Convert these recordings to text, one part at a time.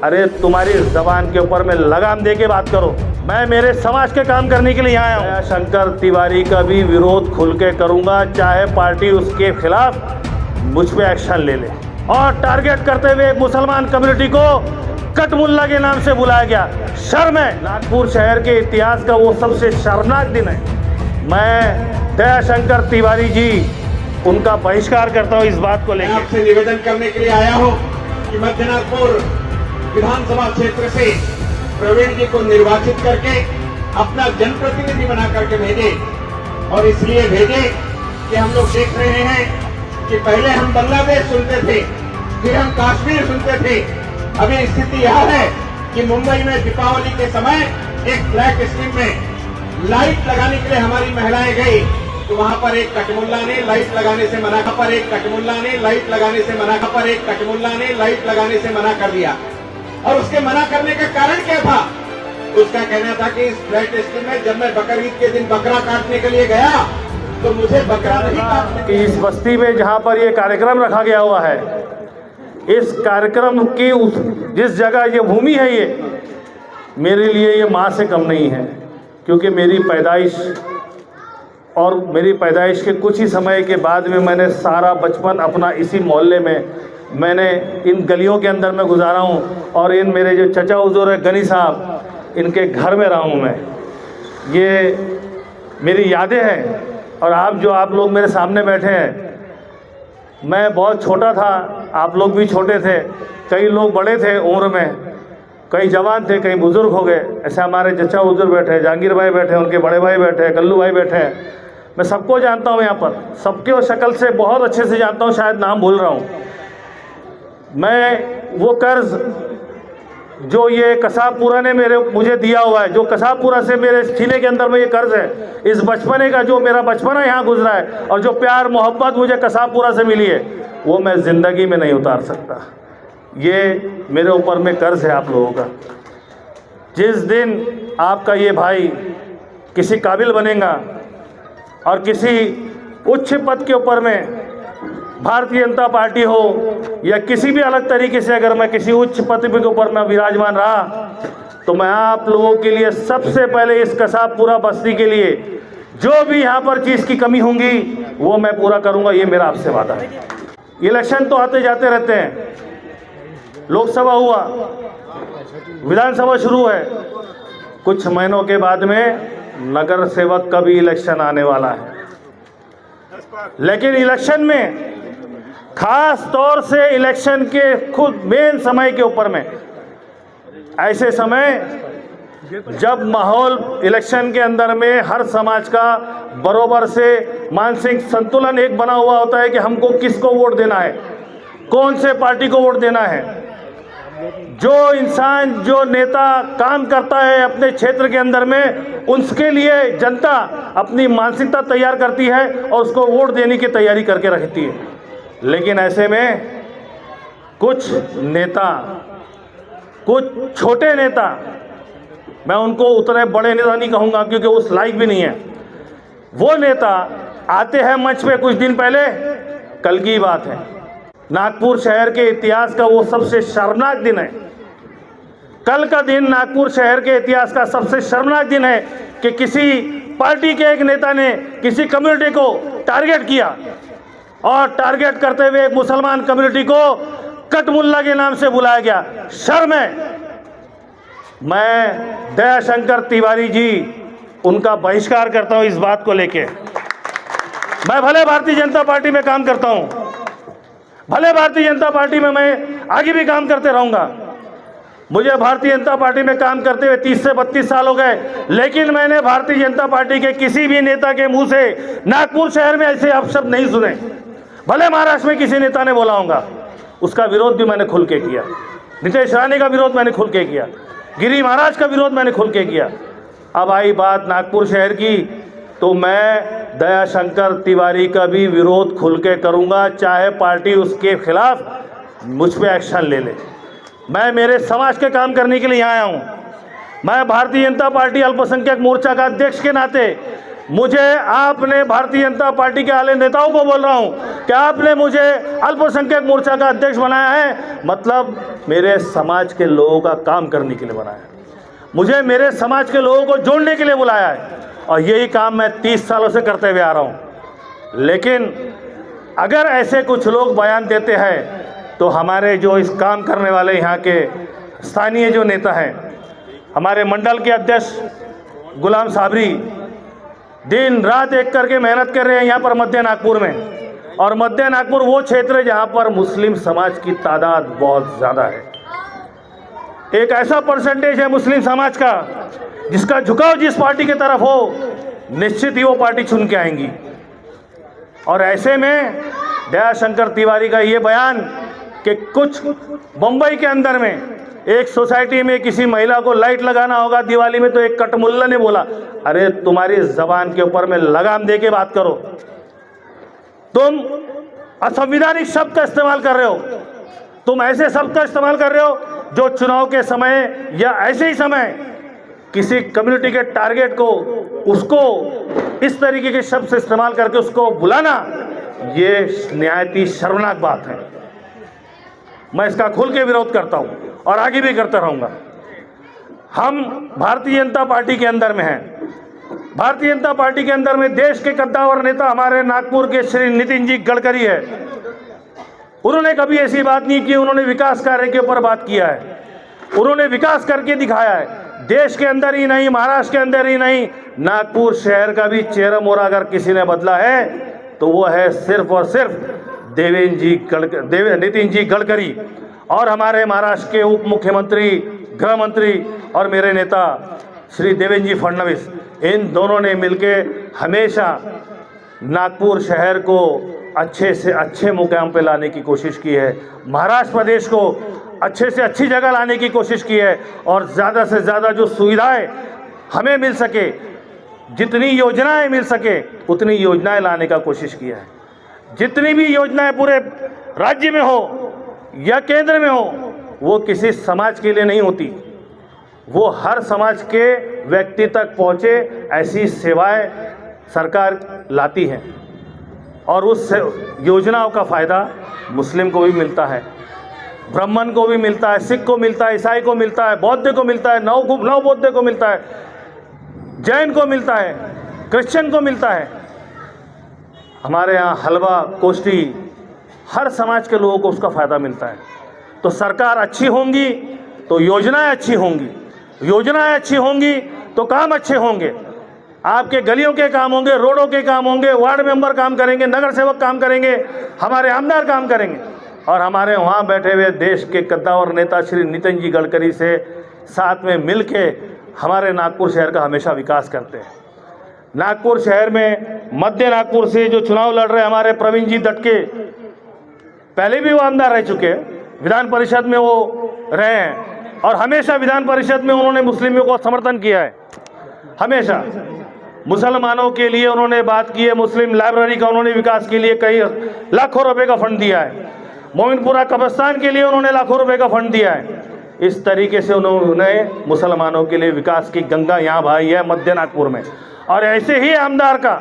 अरे तुम्हारी जबान के ऊपर में लगाम दे के बात करो। मैं मेरे समाज के काम करने के लिए यहाँ आया हूँ। शंकर तिवारी का भी विरोध खुल के करूँगा, चाहे पार्टी उसके खिलाफ मुझ पे एक्शन ले ले। और टारगेट करते हुए मुसलमान कम्युनिटी को कटमुल्ला के नाम से बुलाया गया। शर्म है। नागपुर शहर के इतिहास का वो सबसे शर्मनाक दिन है। मैं दयाशंकर तिवारी जी उनका बहिष्कार करता हूँ। इस बात को लेकर आपसे निवेदन करने के लिए आया हूँ कि मध्य नागपुर विधानसभा क्षेत्र से प्रवीण जी को निर्वाचित करके अपना जनप्रतिनिधि बना करके भेजे। और इसलिए भेजे कि हम लोग देख रहे हैं कि पहले हम बांग्लादेश सुनते थे, फिर हम कश्मीर सुनते थे। अभी स्थिति यह है कि मुंबई में दीपावली के समय एक ब्लैक स्कीम में लाइट लगाने के लिए हमारी महिलाएं गई, तो वहां पर एक कटमुल्ला ने लाइट लगाने से मना पर एक कटमुल्ला ने लाइट लगाने से मना पर एक कटमुल्ला ने लाइट लगाने से मना कर दिया। और उसके मना करने का कारण क्या था? उसका कहना था कि इस फ्लैट स्कीम में जब मैं बकरीद के दिन बकरा काटने के लिए गया तो मुझे बकरा नहीं काटने। इस बस्ती में जहाँ पर ये कार्यक्रम रखा गया हुआ है, इस कार्यक्रम की जिस जगह ये भूमि है, ये मेरे लिए ये माँ से कम नहीं है। क्योंकि मेरी पैदाइश के कुछ ही समय के बाद में मैंने सारा बचपन अपना इसी मोहल्ले में, मैंने इन गलियों के अंदर में गुजारा हूँ। और इन मेरे जो चचा हुजूर है गनी साहब, इनके घर में रहा हूँ मैं। ये मेरी यादें हैं। और आप लोग मेरे सामने बैठे हैं, मैं बहुत छोटा था, आप लोग भी छोटे थे, कई लोग बड़े थे उम्र में, कई जवान थे, कई बुजुर्ग हो गए। ऐसे हमारे चचा हुजूर बैठे हैं, जहांगीर भाई बैठे हैं, उनके बड़े भाई बैठे हैं, कल्लू भाई बैठे हैं। मैं सबको जानता हूँ यहाँ पर, सबके शक्ल से बहुत अच्छे से जानता हूँ, शायद नाम भूल रहा हूँ। मैं वो कर्ज जो ये कसाबपुरा ने मुझे दिया हुआ है, जो कसाबपुरा से मेरे सीने के अंदर में ये कर्ज है, इस बचपने का जो मेरा बचपना यहाँ गुजरा है और जो प्यार मोहब्बत मुझे कसाबपुरा से मिली है, वो मैं ज़िंदगी में नहीं उतार सकता। ये मेरे ऊपर में कर्ज है आप लोगों का। जिस दिन आपका ये भाई किसी काबिल बनेगा और किसी उच्च पद के ऊपर में, भारतीय जनता पार्टी हो या किसी भी अलग तरीके से, अगर मैं किसी उच्च पद के ऊपर में विराजमान रहा, तो मैं आप लोगों के लिए सबसे पहले इस कसाबपुरा बस्ती के लिए जो भी यहाँ पर चीज़ की कमी होंगी वो मैं पूरा करूँगा। ये मेरा आपसे वादा है। इलेक्शन तो आते जाते रहते हैं, लोकसभा हुआ, विधानसभा शुरू है, कुछ महीनों के बाद में नगर सेवक का भी इलेक्शन आने वाला है। लेकिन इलेक्शन में, खास तौर से इलेक्शन के खुद मेन समय के ऊपर में, ऐसे समय जब माहौल इलेक्शन के अंदर में हर समाज का बरोबर से मानसिक संतुलन एक बना हुआ होता है कि हमको किसको वोट देना है, कौन से पार्टी को वोट देना है। जो इंसान, जो नेता काम करता है अपने क्षेत्र के अंदर में, उसके लिए जनता अपनी मानसिकता तैयार करती है और उसको वोट देने की तैयारी करके रखती है। लेकिन ऐसे में कुछ नेता, कुछ छोटे नेता, मैं उनको उतने बड़े नेता नहीं कहूँगा क्योंकि उस लायक भी नहीं है, वो नेता आते हैं मंच पे कुछ दिन पहले। कल की बात है, नागपुर शहर के इतिहास का वो सबसे शर्मनाक दिन है। कल का दिन नागपुर शहर के इतिहास का सबसे शर्मनाक दिन है कि किसी पार्टी के एक नेता ने किसी कम्युनिटी को टारगेट किया और टारगेट करते हुए मुसलमान कम्युनिटी को कटमुल्ला के नाम से बुलाया गया। शर्म है। मैं दयाशंकर तिवारी जी उनका बहिष्कार करता हूं। इस बात को लेके मैं भले भारतीय जनता पार्टी में काम करता हूं, भले भारतीय जनता पार्टी में मैं आगे भी काम करते रहूंगा। मुझे भारतीय जनता पार्टी में काम करते हुए 30 से 32 साल हो गए, लेकिन मैंने भारतीय जनता पार्टी के किसी भी नेता के मुंह से नागपुर शहर में ऐसे अपशब्द नहीं सुने। भले महाराष्ट्र में किसी नेता ने बोला होगा, उसका विरोध भी मैंने खुल के किया। नीतीश राणे का विरोध मैंने खुल के किया, गिरी महाराज का विरोध मैंने खुल के किया। अब आई बात नागपुर शहर की, तो मैं दयाशंकर तिवारी का भी विरोध खुल के करूँगा, चाहे पार्टी उसके खिलाफ मुझ पे एक्शन ले ले। मैं मेरे समाज के काम करने के लिए यहाँ आया हूँ। मैं भारतीय जनता पार्टी अल्पसंख्यक मोर्चा का अध्यक्ष के नाते, मुझे आपने भारतीय जनता पार्टी के आले नेताओं को बोल रहा हूँ कि आपने मुझे अल्पसंख्यक मोर्चा का अध्यक्ष बनाया है, मतलब मेरे समाज के लोगों का काम करने के लिए बनाया है, मुझे मेरे समाज के लोगों को जोड़ने के लिए बुलाया है, और यही काम मैं 30 सालों से करते हुए आ रहा हूँ। लेकिन अगर ऐसे कुछ लोग बयान देते हैं तो हमारे जो इस काम करने वाले यहाँ के स्थानीय जो नेता हैं, हमारे मंडल के अध्यक्ष गुलाम साबरी दिन रात एक करके मेहनत कर रहे हैं यहाँ पर मध्य नागपुर में, और मध्य नागपुर वो क्षेत्र है जहाँ पर मुस्लिम समाज की तादाद बहुत ज़्यादा है। एक ऐसा परसेंटेज है मुस्लिम समाज का जिसका झुकाव जिस पार्टी की तरफ हो, निश्चित ही वो पार्टी चुन के आएंगी। और ऐसे में दयाशंकर तिवारी का ये बयान कि कुछ मुंबई के अंदर में एक सोसाइटी में किसी महिला को लाइट लगाना होगा दिवाली में, तो एक कटमुल्ला ने बोला, अरे तुम्हारी जबान के ऊपर में लगाम दे के बात करो, तुम असंवैधानिक शब्द का इस्तेमाल कर रहे हो, तुम ऐसे शब्द का इस्तेमाल कर रहे हो जो चुनाव के समय या ऐसे ही समय किसी कम्युनिटी के टारगेट को, उसको इस तरीके के शब्द से इस्तेमाल करके उसको बुलाना, ये निहायत ही शर्मनाक बात है। मैं इसका खुल के विरोध करता हूं और आगे भी करता रहूंगा। हम भारतीय जनता पार्टी के अंदर में हैं। भारतीय जनता पार्टी के अंदर में देश के कद्दावर नेता हमारे नागपुर के श्री नितिन जी गडकरी है। उन्होंने कभी ऐसी बात नहीं की, उन्होंने विकास कार्य के ऊपर बात किया है, उन्होंने विकास करके दिखाया है। देश के अंदर ही नहीं, महाराष्ट्र के अंदर ही नहीं, नागपुर शहर का भी चेहरा मोहरा अगर किसी ने बदला है तो वो है सिर्फ और सिर्फ नितिन जी गडकरी और हमारे महाराष्ट्र के उप मुख्यमंत्री, गृह मंत्री और मेरे नेता श्री देवेंद्र जी फडणवीस। इन दोनों ने मिलके हमेशा नागपुर शहर को अच्छे से अच्छे मुकाम पे लाने की कोशिश की है, महाराष्ट्र प्रदेश को अच्छे से अच्छी जगह लाने की कोशिश की है, और ज़्यादा से ज़्यादा जो सुविधाएं हमें मिल सके, जितनी योजनाएं मिल सके उतनी योजनाएं लाने का कोशिश किया है। जितनी भी योजनाएं पूरे राज्य में हो या केंद्र में हो, वो किसी समाज के लिए नहीं होती, वो हर समाज के व्यक्ति तक पहुँचे ऐसी सेवाएं सरकार लाती है, और उस योजनाओं का फ़ायदा मुस्लिम को भी मिलता है, ब्राह्मण को भी मिलता है, सिख को मिलता है, ईसाई को मिलता है, बौद्ध को मिलता है, नव बौद्ध को मिलता है, जैन को मिलता है, क्रिश्चियन को मिलता है। हमारे यहाँ हलवा, कोष्टी, हर समाज के लोगों को उसका फ़ायदा मिलता है। तो सरकार अच्छी होंगी तो योजनाएं अच्छी होंगी, योजनाएं अच्छी होंगी तो काम अच्छे होंगे, आपके गलियों के काम होंगे, रोडों के काम होंगे, वार्ड मेंबर काम करेंगे, नगर सेवक काम करेंगे, हमारे आमदार काम करेंगे, और हमारे वहाँ बैठे हुए देश के कद्दावर नेता श्री नितिन जी गडकरी से साथ में मिल के हमारे नागपुर शहर का हमेशा विकास करते हैं। नागपुर शहर में मध्य नागपुर से जो चुनाव लड़ रहे हमारे प्रवीण जी दटके, पहले भी वो आमदार रह चुके हैं, विधान परिषद में वो रहे हैं, और हमेशा विधान परिषद में उन्होंने मुस्लिमों को समर्थन किया है। हमेशा मुसलमानों के लिए उन्होंने बात की है, मुस्लिम लाइब्रेरी का उन्होंने विकास के लिए कई लाखों रुपए का फंड दिया है, मोमिनपुरा कब्रिस्तान के लिए उन्होंने लाखों रुपए का फंड दिया है। इस तरीके से उन्होंने मुसलमानों के लिए विकास की गंगा यहाँ बहाई है मध्य नागपुर में। और ऐसे ही आमदार का,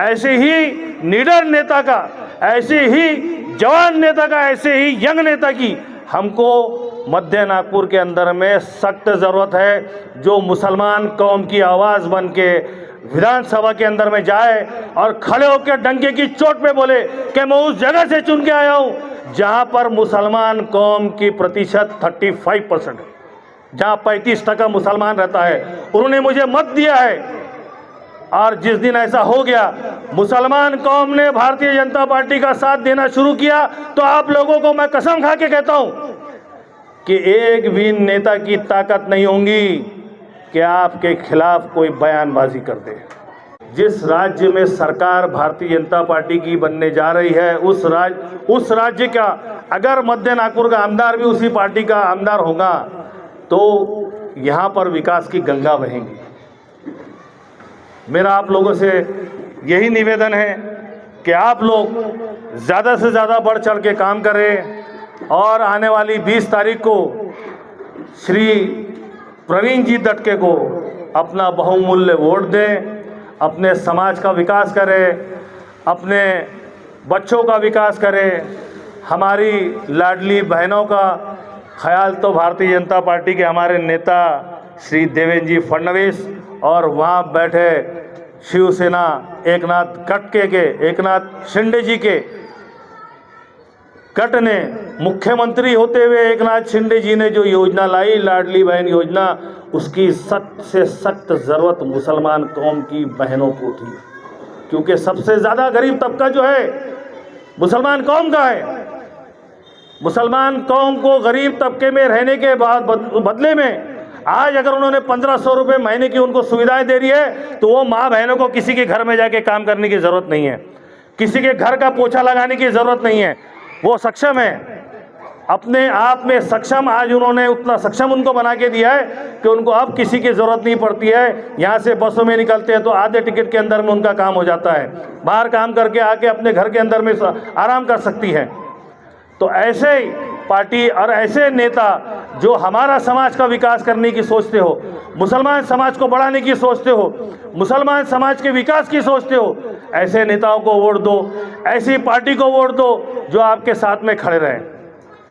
ऐसे ही निडर नेता का, ऐसे ही जवान नेता का, ऐसे ही यंग नेता की हमको मध्य नागपुर के अंदर में सख्त ज़रूरत है, जो मुसलमान कौम की आवाज़ बन के विधानसभा के अंदर में जाए और खड़े होकर डंके की चोट पे बोले कि मैं उस जगह से चुन के आया हूँ जहाँ पर मुसलमान कौम की प्रतिशत 35% है, जहाँ 35% मुसलमान रहता है, उन्होंने मुझे मत दिया है। और जिस दिन ऐसा हो गया, मुसलमान कौम ने भारतीय जनता पार्टी का साथ देना शुरू किया, तो आप लोगों को मैं कसम खा के कहता हूं कि एक भी नेता की ताकत नहीं होगी कि आपके खिलाफ कोई बयानबाजी कर दे। जिस राज्य में सरकार भारतीय जनता पार्टी की बनने जा रही है, उस राज्य का अगर मध्य नागपुर का आमदार भी उसी पार्टी का आमदार होगा तो यहाँ पर विकास की गंगा बहेगी। मेरा आप लोगों से यही निवेदन है कि आप लोग ज़्यादा से ज़्यादा बढ़ चढ़ के काम करें, और आने वाली 20 तारीख को श्री प्रवीण जी दटके को अपना बहुमूल्य वोट दें, अपने समाज का विकास करें, अपने बच्चों का विकास करें, हमारी लाडली बहनों का ख्याल तो भारतीय जनता पार्टी के हमारे नेता श्री देवेंद्र जी फडणवीस और वहाँ बैठे शिवसेना एकनाथ शिंदे जी के कट ने, मुख्यमंत्री होते हुए एकनाथ शिंदे जी ने जो योजना लाई लाडली बहन योजना, उसकी सख्त से सख्त ज़रूरत मुसलमान कौम की बहनों को थी, क्योंकि सबसे ज़्यादा गरीब तबका जो है मुसलमान कौम का है। मुसलमान कौम को गरीब तबके में रहने के बाद बदले में आज अगर उन्होंने 1500 रुपये महीने की उनको सुविधाएं दे रही है, तो वो माँ बहनों को किसी के घर में जाके काम करने की ज़रूरत नहीं है, किसी के घर का पोछा लगाने की ज़रूरत नहीं है। वो सक्षम है, अपने आप में सक्षम। आज उन्होंने उतना सक्षम उनको बना के दिया है कि उनको अब किसी की ज़रूरत नहीं पड़ती है। यहाँ से बसों में निकलते हैं तो आधे टिकट के अंदर में उनका काम हो जाता है, बाहर काम करके आके अपने घर के अंदर में आराम कर सकती है। तो ऐसे पार्टी और ऐसे नेता जो हमारा समाज का विकास करने की सोचते हो, मुसलमान समाज को बढ़ाने की सोचते हो, मुसलमान समाज के विकास की सोचते हो, ऐसे नेताओं को वोट दो, ऐसी पार्टी को वोट दो जो आपके साथ में खड़े रहें।